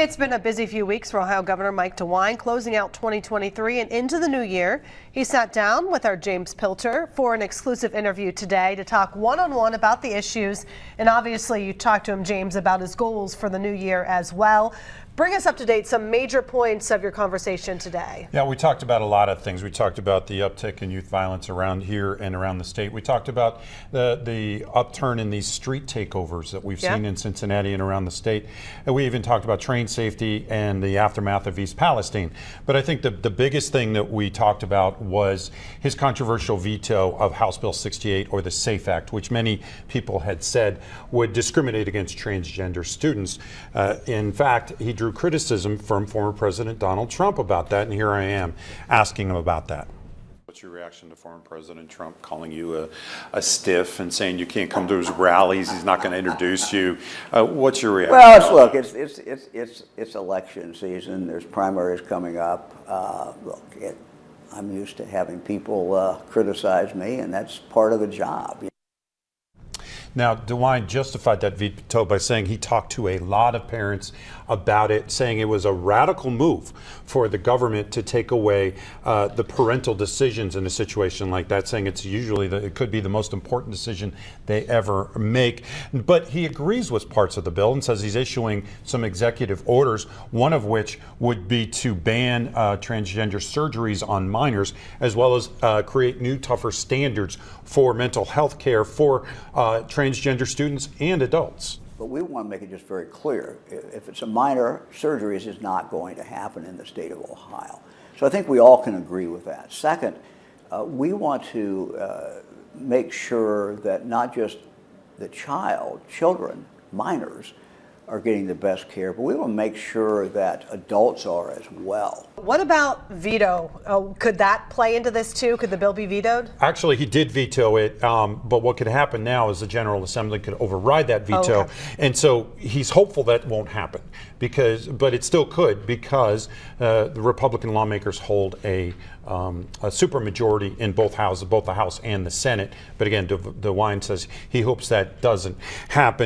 It's been a busy few weeks for Ohio Governor Mike DeWine, closing out 2023 and into the new year. He sat down with our James Pilter for an exclusive interview today to talk one-on-one about the issues. And obviously you talked to him, James, about his goals for the new year as well. Bring us up to date some major points of your conversation today. Yeah, we talked about a lot of things. We talked about the uptick in youth violence around here and around the state. We talked about the upturn in these street takeovers that we've seen in Cincinnati and around the state. And we even talked about train safety and the aftermath of East Palestine. But I think the biggest thing that we talked about was his controversial veto of House Bill 68, or the SAFE Act, which many people had said would discriminate against transgender students. In fact, he drew criticism from former President Donald Trump about that, and here I am asking him about that. What's your reaction to former President Trump calling you a stiff and saying you can't come to his rallies, he's not going to introduce you? What's your reaction? Well, look, it's election season. There's primaries coming up. I'm used to having people criticize me, and that's part of the job. Now, DeWine justified that veto by saying he talked to a lot of parents about it, saying it was a radical move for the government to take away the parental decisions in a situation like that, saying it's usually it could be the most important decision they ever make. But he agrees with parts of the bill and says he's issuing some executive orders, one of which would be to ban transgender surgeries on minors, as well as create new, tougher standards for mental health care for transgender students and adults. But we want to make it just very clear. If it's a minor, surgeries is not going to happen in the state of Ohio. So I think we all can agree with that. Second, we want to make sure that not just the children, minors, are getting the best care, but we want to make sure that adults are as well. What about veto? Could that play into this too? Could the bill be vetoed? Actually, he did veto it, but what could happen now is the General Assembly could override that veto. And so he's hopeful that won't happen, but it still could, because the Republican lawmakers hold a supermajority in both houses, both the House and the Senate. But again, DeWine says he hopes that doesn't happen.